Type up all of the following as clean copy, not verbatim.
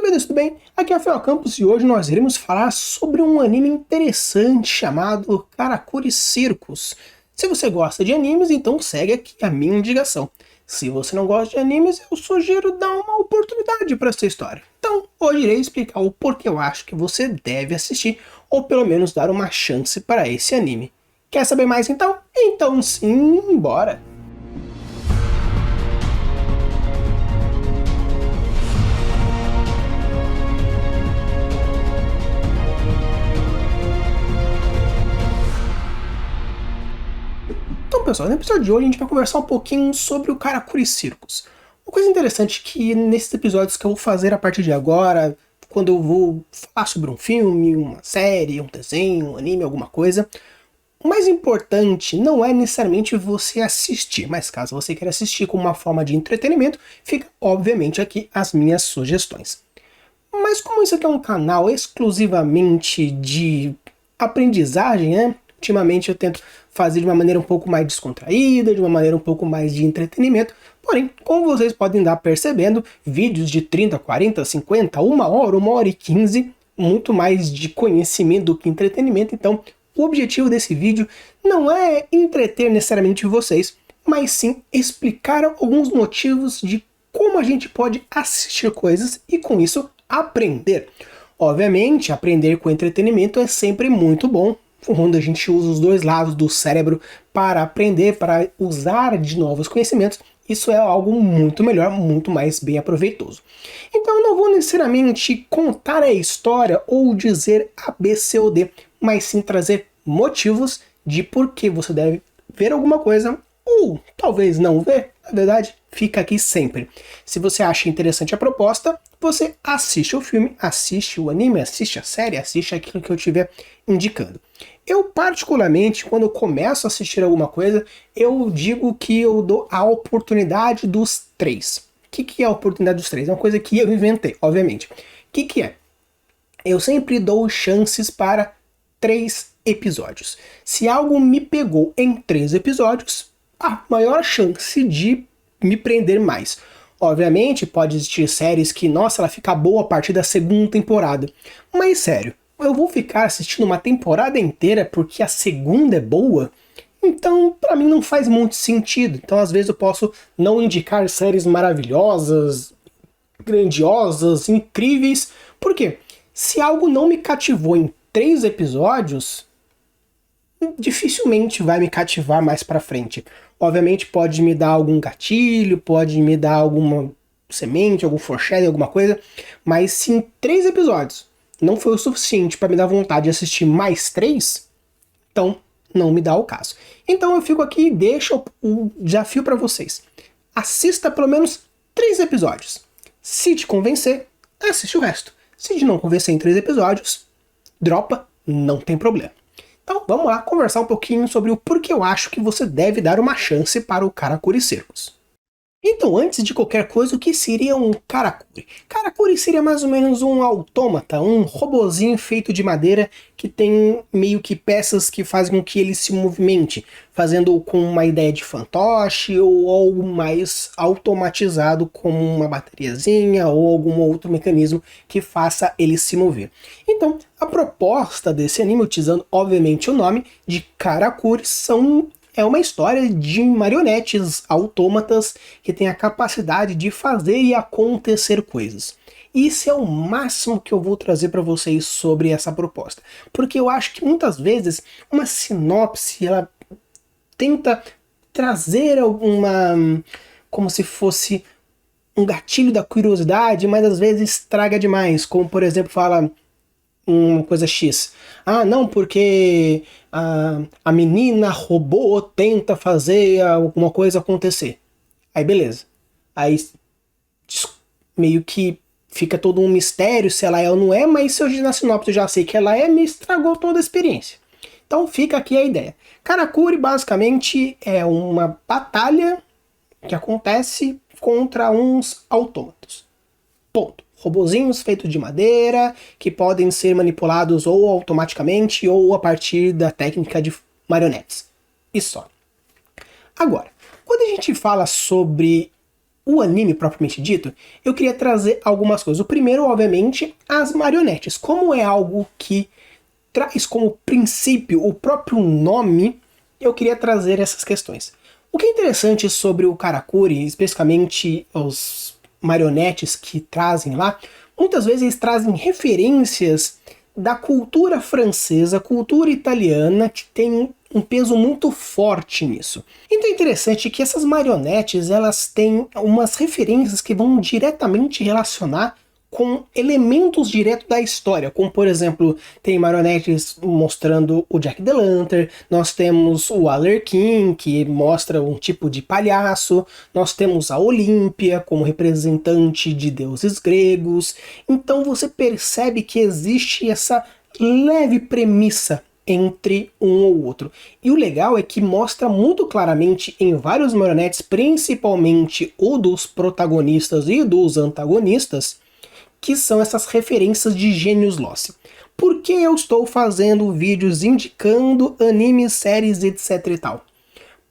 beleza, tudo bem? Aqui é o Rafael Campos e hoje nós iremos falar sobre um anime interessante chamado Karakuri Circus. Se você gosta de animes, então segue aqui a minha indicação. Se você não gosta de animes, eu sugiro dar uma oportunidade para essa história. Então, hoje irei explicar o porquê eu acho que você deve assistir, ou pelo menos dar uma chance para esse anime. Quer saber mais então? Então sim, bora! Então, pessoal, no episódio de hoje a gente vai conversar um pouquinho sobre o Karakuri Circus. Uma coisa interessante que nesses episódios que eu vou fazer a partir de agora, quando eu vou falar sobre um filme, uma série, um desenho, um anime, alguma coisa, o mais importante não é necessariamente você assistir, mas caso você queira assistir como uma forma de entretenimento, fica obviamente aqui as minhas sugestões. Mas como isso aqui é um canal exclusivamente de aprendizagem, né? Ultimamente eu tento fazer de uma maneira um pouco mais descontraída, de uma maneira um pouco mais de entretenimento. Porém, como vocês podem estar percebendo, vídeos de 30, 40, 50, 1 hora e 15, muito mais de conhecimento do que entretenimento. Então, o objetivo desse vídeo não é entreter necessariamente vocês, mas sim explicar alguns motivos de como a gente pode assistir coisas e com isso aprender. Obviamente, aprender com entretenimento é sempre muito bom, quando a gente usa os dois lados do cérebro para aprender, para usar de novos conhecimentos, isso é algo muito melhor, muito mais bem aproveitoso. Então eu não vou necessariamente contar a história ou dizer A, B, C ou D, mas sim trazer motivos de por que você deve ver alguma coisa ou talvez não ver. Na verdade, fica aqui sempre. Se você acha interessante a proposta, você assiste o filme, assiste o anime, assiste a série, assiste aquilo que eu estiver indicando. Eu particularmente, quando eu começo a assistir alguma coisa, eu digo que eu dou a oportunidade dos 3. O que é a oportunidade dos 3? É uma coisa que eu inventei, obviamente. O que é? Eu sempre dou chances para 3 episódios. Se algo me pegou em 3 episódios, a maior chance de me prender mais. Obviamente, pode existir séries que, nossa, ela fica boa a partir da 2ª temporada. Mas sério, eu vou ficar assistindo uma temporada inteira porque a 2ª é boa? Então, pra mim não faz muito sentido. Então, às vezes eu posso não indicar séries maravilhosas, grandiosas, incríveis. Por quê? Se algo não me cativou em 3 episódios, dificilmente vai me cativar mais pra frente. Obviamente pode me dar algum gatilho, pode me dar alguma semente, algum foreshadowing, alguma coisa, mas se em 3 episódios não foi o suficiente para me dar vontade de assistir mais 3, então não me dá o caso. Então eu fico aqui e deixo o desafio para vocês. Assista pelo menos 3 episódios. Se te convencer, assiste o resto. Se te não convencer em 3 episódios, dropa, não tem problema. Então vamos lá conversar um pouquinho sobre o porquê eu acho que você deve dar uma chance para o Karakuri Circus. Então, antes de qualquer coisa, o que seria um Karakuri? Karakuri seria mais ou menos um autômata, um robozinho feito de madeira que tem meio que peças que fazem com que ele se movimente, fazendo com uma ideia de fantoche ou algo mais automatizado como uma bateriazinha ou algum outro mecanismo que faça ele se mover. Então, a proposta desse anime, utilizando obviamente o nome de Karakuri, é uma história de marionetes autômatas que têm a capacidade de fazer e acontecer coisas. Isso é o máximo que eu vou trazer para vocês sobre essa proposta. Porque eu acho que muitas vezes uma sinopse ela tenta trazer alguma, como se fosse um gatilho da curiosidade, mas às vezes estraga demais. Como por exemplo fala uma coisa X. Ah, não, porque a menina robô tenta fazer alguma coisa acontecer. Aí beleza. Aí meio que fica todo um mistério se ela é ou não é, mas se eu na sinopse eu já sei que ela é, me estragou toda a experiência. Então fica aqui a ideia. Karakuri basicamente é uma batalha que acontece contra uns autômatos. Ponto. Robozinhos feitos de madeira, que podem ser manipulados ou automaticamente ou a partir da técnica de marionetes. E só. Agora, quando a gente fala sobre o anime propriamente dito, eu queria trazer algumas coisas. O primeiro, obviamente, as marionetes. Como é algo que traz como princípio o próprio nome, eu queria trazer essas questões. O que é interessante sobre o Karakuri, especificamente os marionetes que trazem lá, muitas vezes eles trazem referências da cultura francesa, cultura italiana, que tem um peso muito forte nisso. Então é interessante que essas marionetes, elas têm umas referências que vão diretamente relacionar com elementos diretos da história, como por exemplo, tem marionetes mostrando o Jack the Lantern, nós temos o Arlequim, que mostra um tipo de palhaço, nós temos a Olímpia como representante de deuses gregos, então você percebe que existe essa leve premissa entre um ou outro. E o legal é que mostra muito claramente em vários marionetes, principalmente o dos protagonistas e dos antagonistas, que são essas referências de Genius Lost. Por que eu estou fazendo vídeos indicando animes, séries, etc e tal?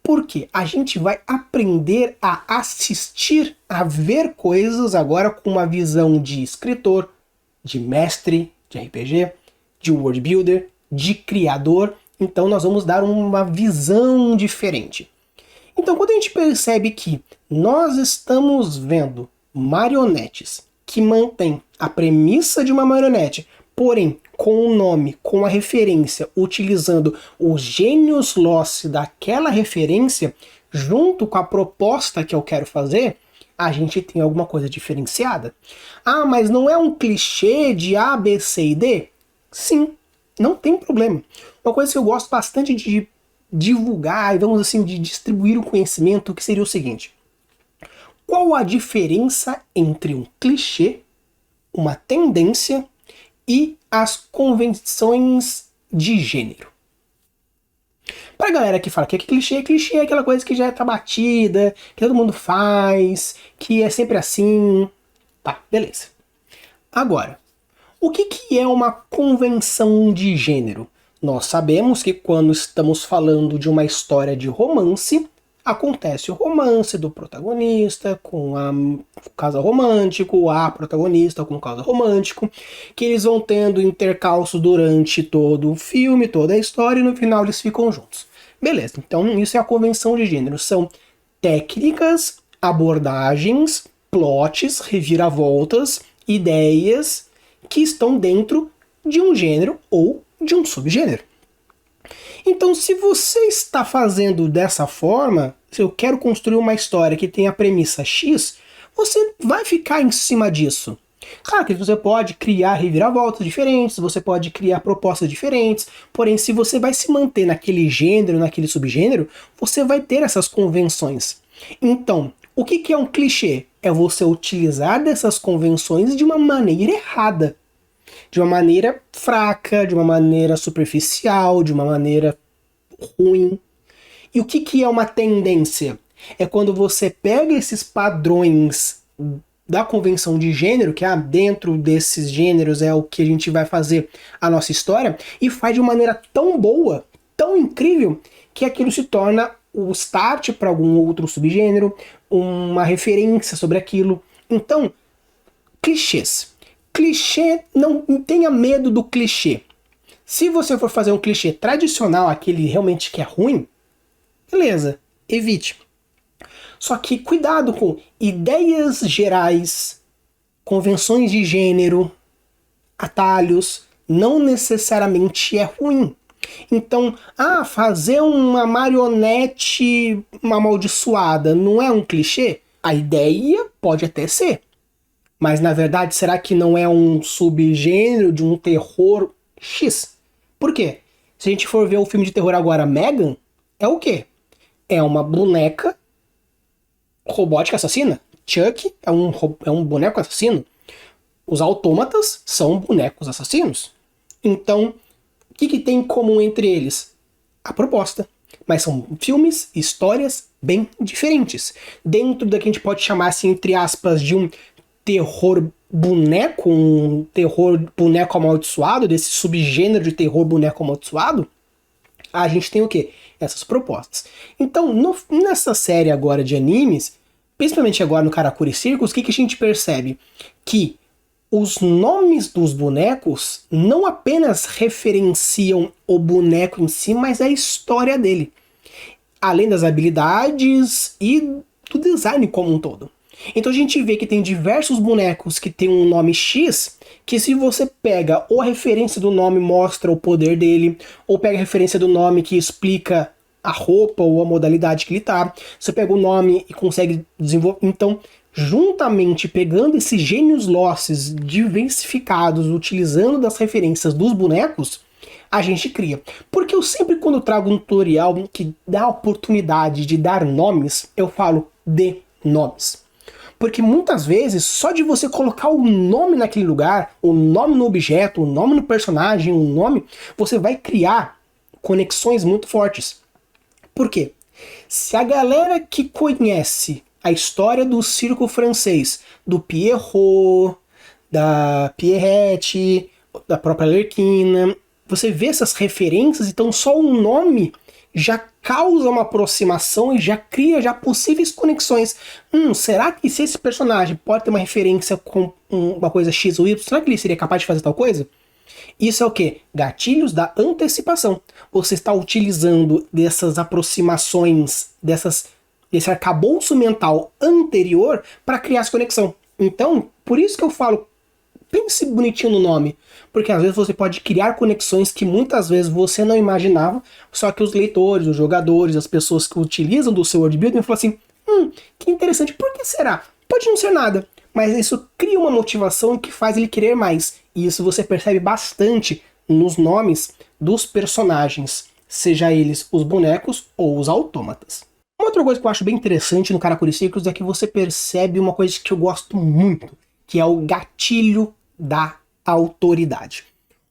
Porque a gente vai aprender a assistir, a ver coisas agora com uma visão de escritor, de mestre de RPG, de world builder, de criador. Então nós vamos dar uma visão diferente. Então quando a gente percebe que nós estamos vendo marionetes que mantém a premissa de uma marionete, porém com o nome, com a referência, utilizando o Genius Lost daquela referência, junto com a proposta que eu quero fazer, a gente tem alguma coisa diferenciada. Ah, mas não é um clichê de A, B, C e D? Sim, não tem problema. Uma coisa que eu gosto bastante de divulgar e vamos assim, de distribuir o conhecimento, que seria o seguinte: qual a diferença entre um clichê, uma tendência e as convenções de gênero? Pra galera que fala que clichê é aquela coisa que já tá batida, que todo mundo faz, que é sempre assim. Tá, beleza. Agora, o que é uma convenção de gênero? Nós sabemos que quando estamos falando de uma história de romance, acontece o romance do protagonista com o casal romântico, a protagonista com o casal romântico, que eles vão tendo intercalço durante todo o filme, toda a história, e no final eles ficam juntos. Beleza, então isso é a convenção de gênero. São técnicas, abordagens, plots, reviravoltas, ideias que estão dentro de um gênero ou de um subgênero. Então, se você está fazendo dessa forma, se eu quero construir uma história que tem a premissa X, você vai ficar em cima disso. Claro que você pode criar reviravoltas diferentes, você pode criar propostas diferentes, porém, se você vai se manter naquele gênero, naquele subgênero, você vai ter essas convenções. Então, o que é um clichê? É você utilizar dessas convenções de uma maneira errada. De uma maneira fraca, de uma maneira superficial, de uma maneira ruim. E o que é uma tendência? É quando você pega esses padrões da convenção de gênero, que dentro desses gêneros é o que a gente vai fazer a nossa história, e faz de uma maneira tão boa, tão incrível, que aquilo se torna o start para algum outro subgênero, uma referência sobre aquilo. Então, clichês. Clichê, não tenha medo do clichê. Se você for fazer um clichê tradicional, aquele realmente que é ruim, beleza, evite. Só que cuidado com ideias gerais, convenções de gênero, atalhos, não necessariamente é ruim. Então, fazer uma marionete amaldiçoada não é um clichê? A ideia pode até ser. Mas na verdade, será que não é um subgênero de um terror X? Por quê? Se a gente for ver o filme de terror agora, Megan, é o quê? É uma boneca robótica assassina. Chuck é um boneco assassino. Os autômatas são bonecos assassinos. Então, o que tem em comum entre eles? A proposta. Mas são filmes, histórias bem diferentes. Dentro da que a gente pode chamar, assim, entre aspas, de um terror boneco, um terror boneco amaldiçoado, desse subgênero de terror boneco amaldiçoado, a gente tem o quê? Essas propostas. Então, nessa série agora de animes, Principalmente agora no Karakuri Circus, o que a gente percebe? Que os nomes dos bonecos não apenas referenciam o boneco em si, mas a história dele. Além das habilidades e do design como um todo. Então a gente vê que tem diversos bonecos que tem um nome X, que se você pega ou a referência do nome mostra o poder dele, ou pega a referência do nome que explica a roupa ou a modalidade que ele tá, você pega o nome e consegue desenvolver. Então, juntamente pegando esses gênios losses diversificados, utilizando das referências dos bonecos, a gente cria. Porque eu sempre, quando trago um tutorial que dá a oportunidade de dar nomes, eu falo de nomes. Porque muitas vezes, só de você colocar o nome naquele lugar, o nome no objeto, o nome no personagem, o nome, você vai criar conexões muito fortes. Por quê? Se a galera que conhece a história do circo francês, do Pierrot, da Pierrette, da própria Lerquina, você vê essas referências, então só o nome já causa uma aproximação e já cria já possíveis conexões. Será que se esse personagem pode ter uma referência com uma coisa X ou Y, será que ele seria capaz de fazer tal coisa? Isso é o quê? Gatilhos da antecipação. Você está utilizando dessas aproximações, desse arcabouço mental anterior para criar essa conexão. Então, por isso que eu falo, pense bonitinho no nome, porque às vezes você pode criar conexões que muitas vezes você não imaginava, só que os leitores, os jogadores, as pessoas que utilizam do seu worldbuilding falam assim, que interessante, por que será? Pode não ser nada, mas isso cria uma motivação que faz ele querer mais, e isso você percebe bastante nos nomes dos personagens, seja eles os bonecos ou os autômatas. Uma outra coisa que eu acho bem interessante no Karakuri Circus é que você percebe uma coisa que eu gosto muito, que é o gatilho da autoridade.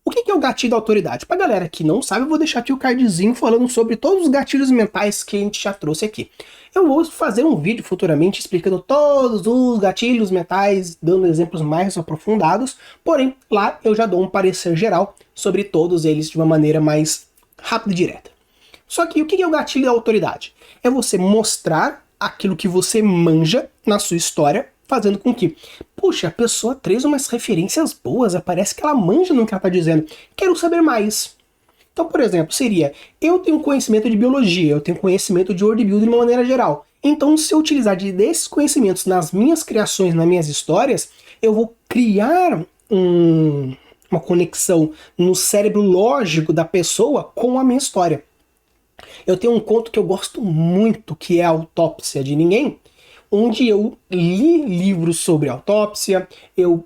O que é o gatilho da autoridade? Pra galera que não sabe, eu vou deixar aqui o cardzinho falando sobre todos os gatilhos mentais que a gente já trouxe aqui. Eu vou fazer um vídeo futuramente explicando todos os gatilhos mentais, dando exemplos mais aprofundados, porém, lá eu já dou um parecer geral sobre todos eles de uma maneira mais rápida e direta. Só que o que é o gatilho da autoridade? É você mostrar aquilo que você manja na sua história, fazendo com que, puxa, a pessoa traz umas referências boas, parece que ela manja no que ela está dizendo. Quero saber mais. Então, por exemplo, seria, eu tenho conhecimento de biologia, eu tenho conhecimento de worldbuilding de uma maneira geral. Então, se eu utilizar desses conhecimentos nas minhas criações, nas minhas histórias, eu vou criar uma conexão no cérebro lógico da pessoa com a minha história. Eu tenho um conto que eu gosto muito, que é a Autópsia de Ninguém, onde eu li livros sobre autópsia, eu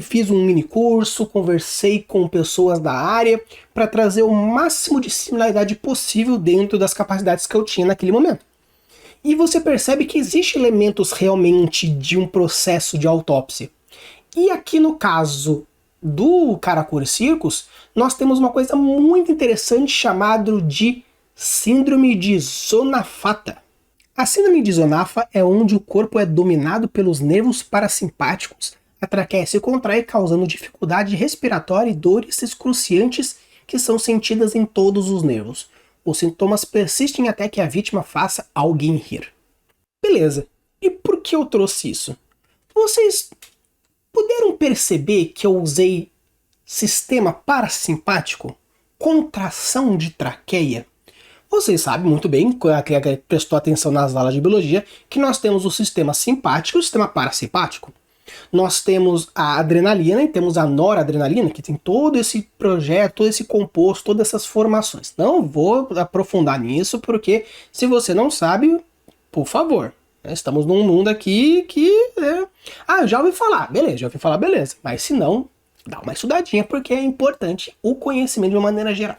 fiz um mini curso, conversei com pessoas da área para trazer o máximo de similaridade possível dentro das capacidades que eu tinha naquele momento. E você percebe que existem elementos realmente de um processo de autópsia. E aqui no caso do Karakuri Circus, nós temos uma coisa muito interessante chamada de Síndrome de Zonafata. A síndrome de Zonafa é onde o corpo é dominado pelos nervos parasimpáticos, a traqueia se contrai causando dificuldade respiratória e dores excruciantes que são sentidas em todos os nervos. Os sintomas persistem até que a vítima faça alguém rir. Beleza, e por que eu trouxe isso? Vocês puderam perceber que eu usei sistema parasimpático? Contração de traqueia? Vocês sabem muito bem, quem prestou atenção nas aulas de biologia, que nós temos o sistema simpático e o sistema parasimpático. Nós temos a adrenalina e temos a noradrenalina, que tem todo esse projeto, todo esse composto, todas essas formações. Não vou aprofundar nisso, porque se você não sabe, por favor, estamos num mundo aqui que... já ouvi falar, beleza. Mas se não, dá uma estudadinha, porque é importante o conhecimento de uma maneira geral.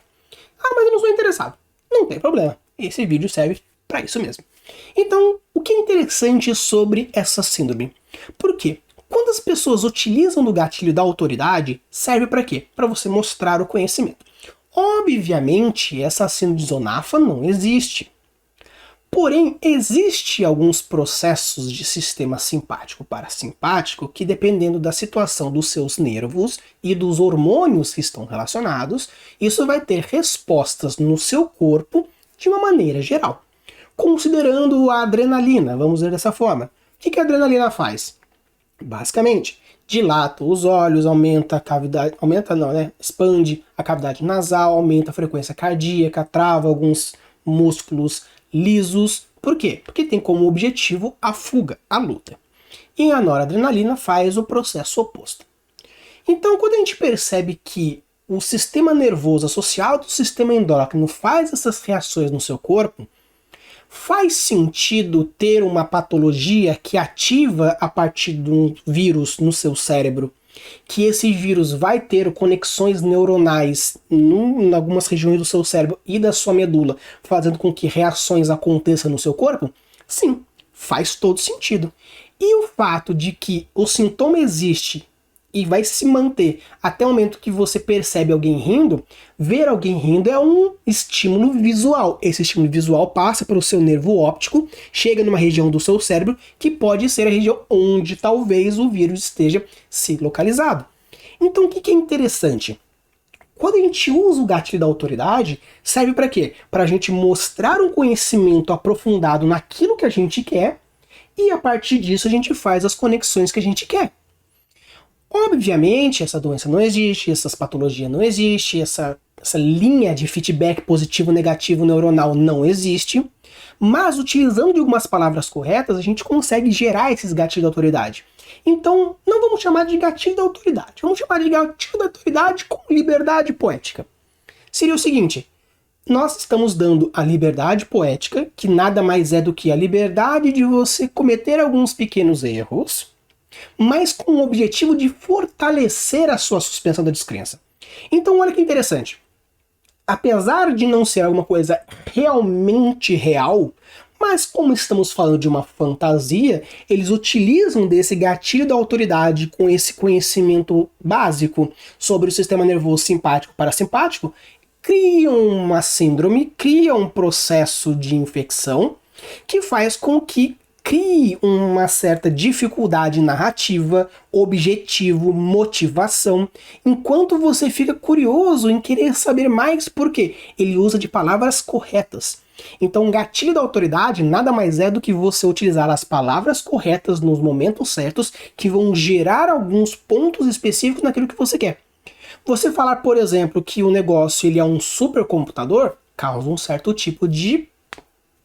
Mas eu não sou interessado. Não tem problema, esse vídeo serve para isso mesmo. Então, o que é interessante sobre essa síndrome? Por quê? Quando as pessoas utilizam do gatilho da autoridade, serve para quê? Para você mostrar o conhecimento. Obviamente, essa síndrome de Zonafa não existe. Porém, existe alguns processos de sistema simpático-parasimpático que, dependendo da situação dos seus nervos e dos hormônios que estão relacionados, isso vai ter respostas no seu corpo de uma maneira geral. Considerando a adrenalina, vamos dizer dessa forma. que a adrenalina faz? Basicamente, dilata os olhos, aumenta a cavidade, expande a cavidade nasal, aumenta a frequência cardíaca, trava alguns músculos lisos. Por quê? Porque tem como objetivo a fuga, a luta. E a noradrenalina faz o processo oposto. Então, quando a gente percebe que o sistema nervoso associado ao sistema endócrino faz essas reações no seu corpo, faz sentido ter uma patologia que ativa a partir de um vírus no seu cérebro, que esse vírus vai ter conexões neuronais em algumas regiões do seu cérebro e da sua medula, fazendo com que reações aconteçam no seu corpo? Sim, faz todo sentido. E o fato de que o sintoma existe e vai se manter até o momento que você percebe alguém rindo, ver alguém rindo é um estímulo visual. Esse estímulo visual passa pelo seu nervo óptico, chega numa região do seu cérebro que pode ser a região onde talvez o vírus esteja se localizado. Então o que é interessante? Quando a gente usa o gatilho da autoridade, serve para quê? Para a gente mostrar um conhecimento aprofundado naquilo que a gente quer e a partir disso a gente faz as conexões que a gente quer. Obviamente, essa doença não existe, essas patologias não existem, essa linha de feedback positivo-negativo neuronal não existe, mas utilizando de algumas palavras corretas, a gente consegue gerar esses gatilhos da autoridade. Então, não vamos chamar de gatilho da autoridade, vamos chamar de gatilho da autoridade com liberdade poética. Seria o seguinte, nós estamos dando a liberdade poética, que nada mais é do que a liberdade de você cometer alguns pequenos erros, mas com o objetivo de fortalecer a sua suspensão da descrença. Então olha que interessante. Apesar de não ser alguma coisa realmente real, mas como estamos falando de uma fantasia, eles utilizam desse gatilho da autoridade com esse conhecimento básico sobre o sistema nervoso simpático e parasimpático, criam uma síndrome, criam um processo de infecção que faz com que crie uma certa dificuldade narrativa, objetivo, motivação, enquanto você fica curioso em querer saber mais porque ele usa de palavras corretas. Então, o gatilho da autoridade nada mais é do que você utilizar as palavras corretas nos momentos certos que vão gerar alguns pontos específicos naquilo que você quer. Você falar, por exemplo, que o negócio ele é um supercomputador, causa um certo tipo de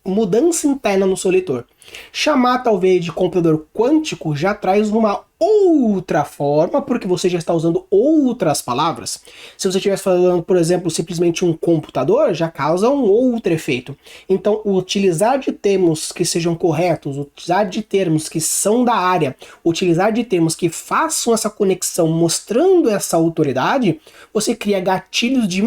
mudança interna no seu leitor. Chamar talvez de computador quântico já traz uma outra forma, porque você já está usando outras palavras. Se você estivesse falando, por exemplo, simplesmente um computador, já causa um outro efeito. Então, utilizar de termos que sejam corretos, utilizar de termos que são da área, utilizar de termos que façam essa conexão mostrando essa autoridade, você cria gatilhos de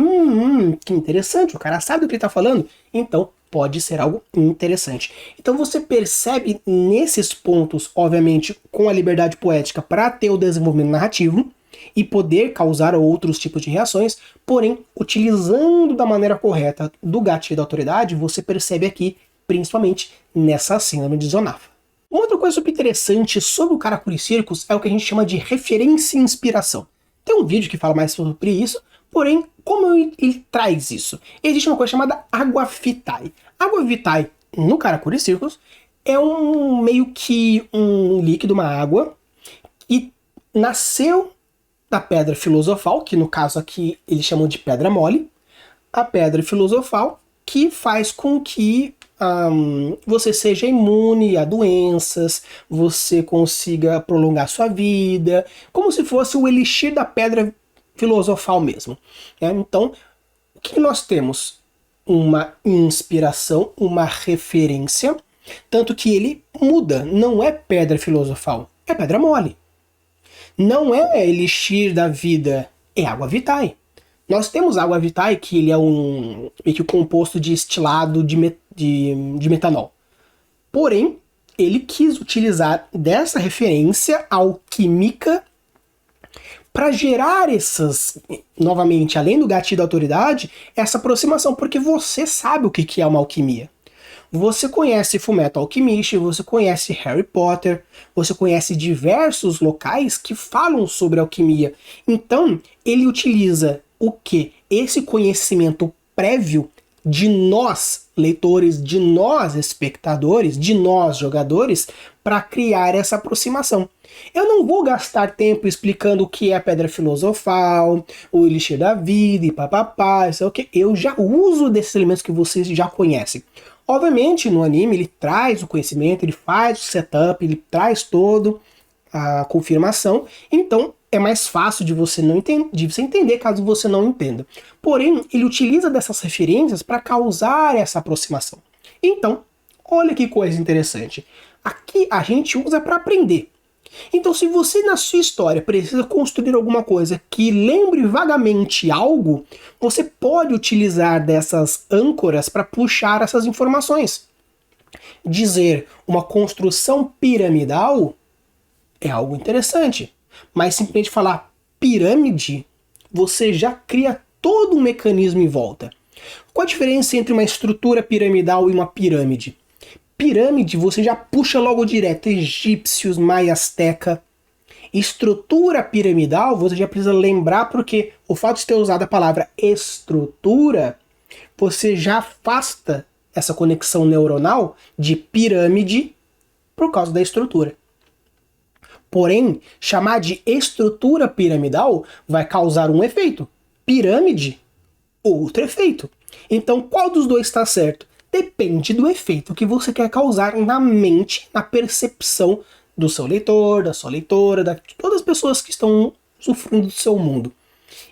que interessante, o cara sabe do que ele está falando. Então, pode ser algo interessante. Então você percebe nesses pontos, obviamente, com a liberdade poética para ter o desenvolvimento narrativo e poder causar outros tipos de reações, porém, utilizando da maneira correta do gatilho da autoridade, você percebe aqui, principalmente nessa síndrome de Zonafa. Uma outra coisa super interessante sobre o Karakuri Circus é o que a gente chama de referência e inspiração. Tem um vídeo que fala mais sobre isso, porém, como ele traz isso? Existe uma coisa chamada água vitae. Água vitae, no Karakuri Circus, é meio que um líquido, uma água, que nasceu da pedra filosofal, que no caso aqui eles chamam de pedra mole, a pedra filosofal que faz com que você seja imune a doenças, você consiga prolongar sua vida, como se fosse o elixir da pedra filosofal mesmo. Então, o que nós temos? Uma inspiração, uma referência, tanto que ele muda, não é pedra filosofal, é pedra mole. Não é elixir da vida, é água vitae. Nós temos água vitae, que ele é um composto destilado de metanol. Porém, ele quis utilizar dessa referência alquímica para gerar essas, novamente, além do gatilho da autoridade, essa aproximação, porque você sabe o que é uma alquimia. Você conhece Fullmetal Alchemist, você conhece Harry Potter, você conhece diversos locais que falam sobre alquimia. Então, ele utiliza o que? Esse conhecimento prévio de nós, leitores, de nós, espectadores, de nós, jogadores, para criar essa aproximação. Eu não vou gastar tempo explicando o que é a Pedra Filosofal, o Elixir da Vida e papapá, isso é o que. Eu já uso desses elementos que vocês já conhecem. Obviamente, no anime, ele traz o conhecimento, ele faz o setup, ele traz todo a confirmação, então é mais fácil de você entender caso você não entenda. Porém, ele utiliza dessas referências para causar essa aproximação. Então, olha que coisa interessante. Aqui a gente usa para aprender. Então, se você na sua história precisa construir alguma coisa que lembre vagamente algo, você pode utilizar dessas âncoras para puxar essas informações. Dizer uma construção piramidal é algo interessante, mas simplesmente falar pirâmide, você já cria todo um mecanismo em volta. Qual a diferença entre uma estrutura piramidal e uma pirâmide? Pirâmide você já puxa logo direto, egípcios, maia, asteca. Estrutura piramidal você já precisa lembrar porque o fato de ter usado a palavra estrutura, você já afasta essa conexão neuronal de pirâmide por causa da estrutura. Porém, chamar de estrutura piramidal vai causar um efeito. Pirâmide, outro efeito. Então, qual dos dois está certo? Depende do efeito que você quer causar na mente, na percepção do seu leitor, da sua leitora, de todas as pessoas que estão sofrendo do seu mundo.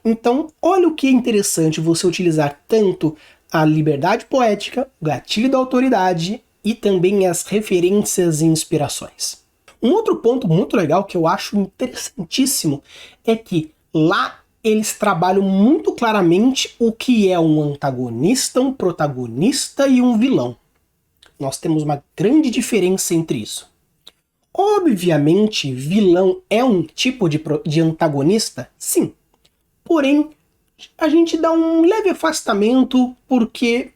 Então, olha o que é interessante você utilizar tanto a liberdade poética, o gatilho da autoridade e também as referências e inspirações. Um outro ponto muito legal que eu acho interessantíssimo é que lá eles trabalham muito claramente o que é um antagonista, um protagonista e um vilão. Nós temos uma grande diferença entre isso. Obviamente, vilão é um tipo de antagonista? Sim. Porém, a gente dá um leve afastamento porque,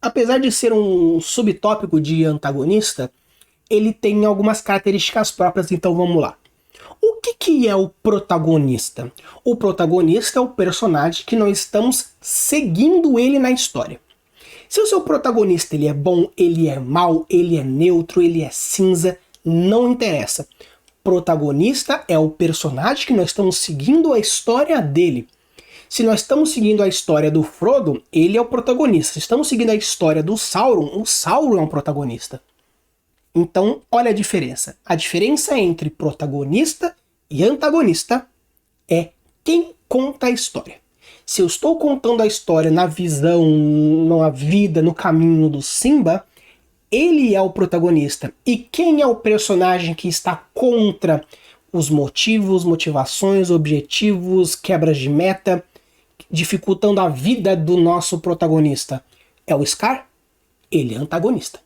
apesar de ser um subtópico de antagonista, ele tem algumas características próprias, então vamos lá. O que é o protagonista? O protagonista é o personagem que nós estamos seguindo ele na história. Se o seu protagonista ele é bom, ele é mau, ele é neutro, ele é cinza, não interessa. Protagonista é o personagem que nós estamos seguindo a história dele. Se nós estamos seguindo a história do Frodo, ele é o protagonista. Se estamos seguindo a história do Sauron, o Sauron é um protagonista. Então, olha a diferença. A diferença entre protagonista e antagonista é quem conta a história. Se eu estou contando a história na visão, na vida, no caminho do Simba, ele é o protagonista. E quem é o personagem que está contra os motivos, motivações, objetivos, quebras de meta, dificultando a vida do nosso protagonista? É o Scar? Ele é antagonista.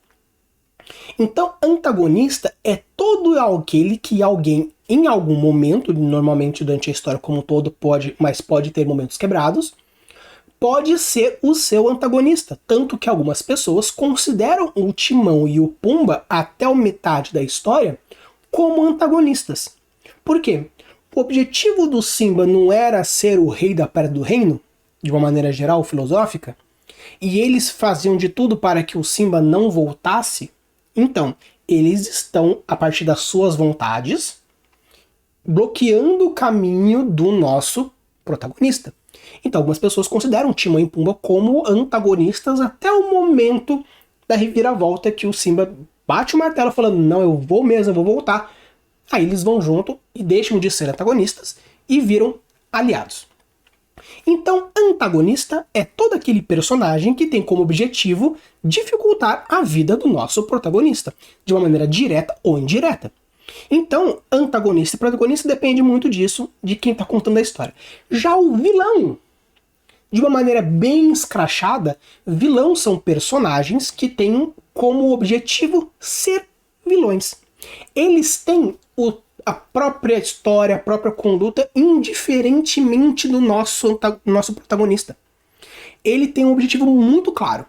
Então, antagonista é todo aquele que alguém, em algum momento, normalmente durante a história como um todo, mas pode ter momentos quebrados, pode ser o seu antagonista. Tanto que algumas pessoas consideram o Timão e o Pumba, até a metade da história, como antagonistas. Por quê? O objetivo do Simba não era ser o rei da Pedra do Reino, de uma maneira geral, filosófica, e eles faziam de tudo para que o Simba não voltasse. Então, eles estão, a partir das suas vontades, bloqueando o caminho do nosso protagonista. Então, algumas pessoas consideram Timão e Pumba como antagonistas até o momento da reviravolta que o Simba bate o martelo falando, não, eu vou mesmo, eu vou voltar. Aí eles vão junto e deixam de ser antagonistas e viram aliados. Então, antagonista é todo aquele personagem que tem como objetivo dificultar a vida do nosso protagonista, de uma maneira direta ou indireta. Então, antagonista e protagonista depende muito disso, de quem está contando a história. Já o vilão, de uma maneira bem escrachada, vilões são personagens que têm como objetivo ser vilões. Eles têm a própria história, a própria conduta, indiferentemente do nosso protagonista. Ele tem um objetivo muito claro.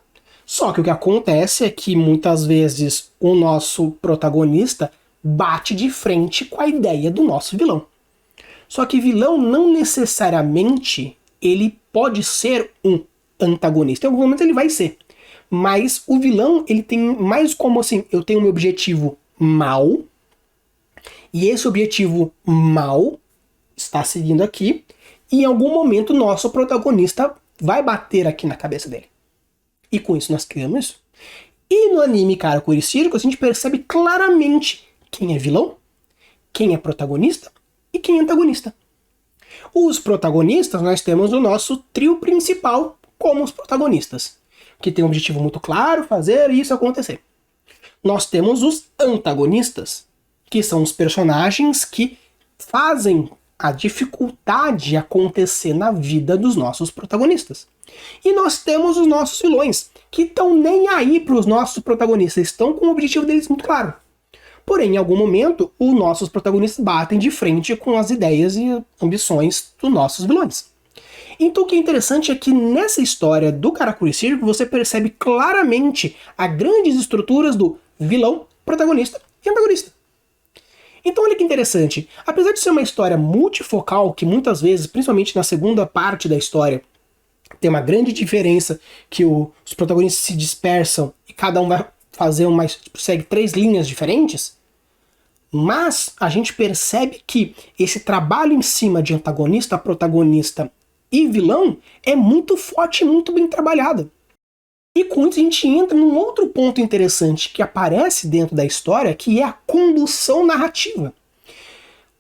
Só que o que acontece é que muitas vezes o nosso protagonista bate de frente com a ideia do nosso vilão. Só que vilão não necessariamente ele pode ser um antagonista. Em algum momento ele vai ser. Mas o vilão, ele tem mais como assim, eu tenho um objetivo mal, e esse objetivo mal está seguindo aqui, e em algum momento o nosso protagonista vai bater aqui na cabeça dele. E com isso nós criamos isso. E no anime Karakuri Circus a gente percebe claramente quem é vilão, quem é protagonista e quem é antagonista. Os protagonistas, nós temos o nosso trio principal como os protagonistas, que tem um objetivo muito claro, fazer isso acontecer. Nós temos os antagonistas, que são os personagens que fazem a dificuldade acontecer na vida dos nossos protagonistas. E nós temos os nossos vilões, que estão nem aí para os nossos protagonistas, estão com o objetivo deles muito claro. Porém, em algum momento, os nossos protagonistas batem de frente com as ideias e ambições dos nossos vilões. Então o que é interessante é que nessa história do Karakuri Circus você percebe claramente as grandes estruturas do vilão, protagonista e antagonista. Então olha que interessante, apesar de ser uma história multifocal, que muitas vezes, principalmente na segunda parte da história, tem uma grande diferença que os protagonistas se dispersam e cada um vai fazer segue 3 linhas diferentes, mas a gente percebe que esse trabalho em cima de antagonista, protagonista e vilão é muito forte e muito bem trabalhado. E com isso a gente entra num outro ponto interessante que aparece dentro da história, que é a condução narrativa.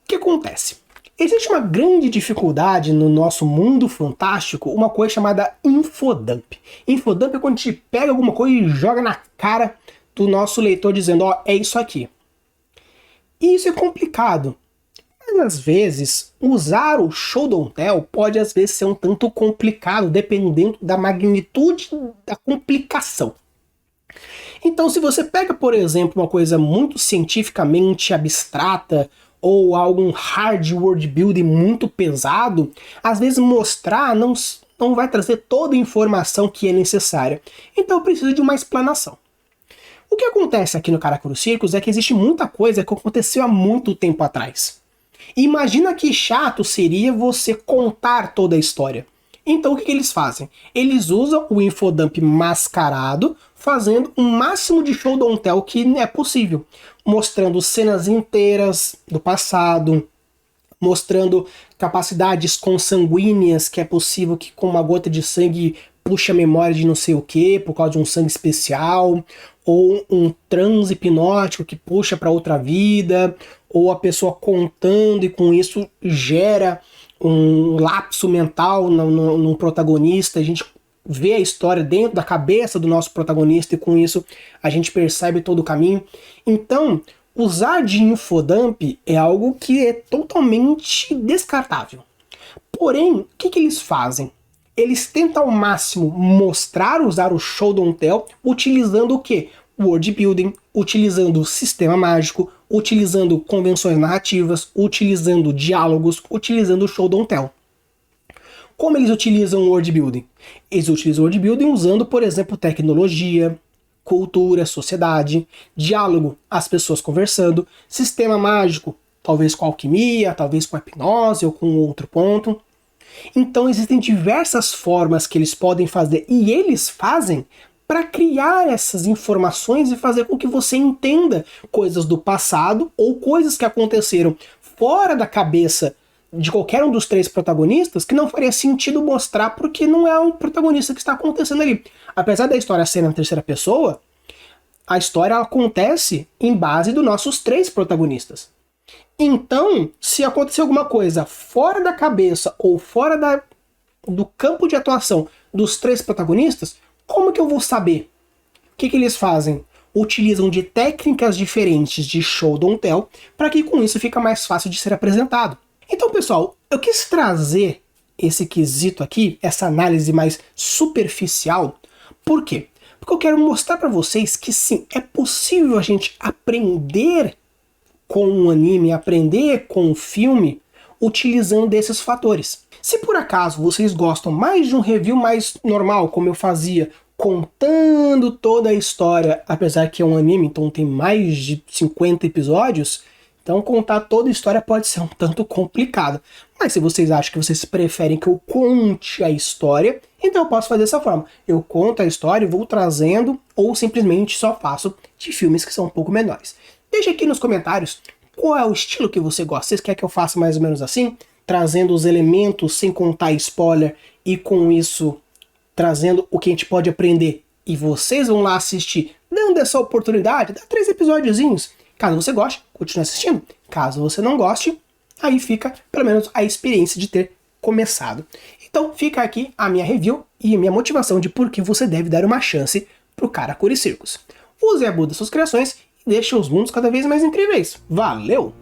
O que acontece? Existe uma grande dificuldade no nosso mundo fantástico, uma coisa chamada infodump. Infodump é quando a gente pega alguma coisa e joga na cara do nosso leitor dizendo, ó, é isso aqui. E isso é complicado. Mas às vezes, usar o show don't tell pode às vezes ser um tanto complicado, dependendo da magnitude da complicação. Então, se você pega, por exemplo, uma coisa muito cientificamente abstrata, ou algum hard world building muito pesado, às vezes mostrar não vai trazer toda a informação que é necessária. Então eu preciso de uma explanação. O que acontece aqui no Karakuri Circus é que existe muita coisa que aconteceu há muito tempo atrás. Imagina que chato seria você contar toda a história. Então o que eles fazem? Eles usam o infodump mascarado, fazendo o máximo de show don't tell que é possível. Mostrando cenas inteiras do passado, mostrando capacidades consanguíneas, que é possível que com uma gota de sangue puxe a memória de não sei o que, por causa de um sangue especial, ou um transe hipnótico que puxa para outra vida, ou a pessoa contando e com isso gera um lapso mental no protagonista, a gente vê a história dentro da cabeça do nosso protagonista e com isso a gente percebe todo o caminho. Então, usar de infodump é algo que é totalmente descartável. Porém, o que eles fazem? Eles tentam ao máximo usar o show don't tell, utilizando o quê? World building, utilizando sistema mágico, utilizando convenções narrativas, utilizando diálogos, utilizando o show don't tell. Como eles utilizam o world building? Eles utilizam o world building usando, por exemplo, tecnologia, cultura, sociedade, diálogo, as pessoas conversando, sistema mágico, talvez com alquimia, talvez com hipnose ou com outro ponto. Então existem diversas formas que eles podem fazer, e eles fazem para criar essas informações e fazer com que você entenda coisas do passado ou coisas que aconteceram fora da cabeça de qualquer um dos 3 protagonistas que não faria sentido mostrar porque não é o protagonista que está acontecendo ali. Apesar da história ser na terceira pessoa, a história acontece em base dos nossos 3 protagonistas. Então, se acontecer alguma coisa fora da cabeça ou fora do campo de atuação dos 3 protagonistas, como que eu vou saber? O que eles fazem? Utilizam de técnicas diferentes de show don't tell para que com isso fica mais fácil de ser apresentado. Então, pessoal, eu quis trazer esse quesito aqui, essa análise mais superficial. Por quê? Porque eu quero mostrar para vocês que sim, é possível a gente aprender com um anime, aprender com um filme, utilizando desses fatores. Se por acaso vocês gostam mais de um review mais normal, como eu fazia, contando toda a história, apesar que é um anime, então tem mais de 50 episódios, Então contar toda a história pode ser um tanto complicado. Mas se vocês acham que vocês preferem que eu conte a história, então eu posso fazer dessa forma. Eu conto a história e vou trazendo, ou simplesmente só faço de filmes que são um pouco menores. Deixa aqui nos comentários qual é o estilo que você gosta. Vocês querem que eu faça mais ou menos assim? Trazendo os elementos sem contar spoiler e com isso trazendo o que a gente pode aprender. E vocês vão lá assistir, dando essa oportunidade, dá 3 episódiozinhos. Caso você goste, continue assistindo. Caso você não goste, aí fica pelo menos a experiência de ter começado. Então fica aqui a minha review e a minha motivação de por que você deve dar uma chance pro Karakuri Circus. Use a Buda das suas criações e deixe os mundos cada vez mais incríveis. Valeu!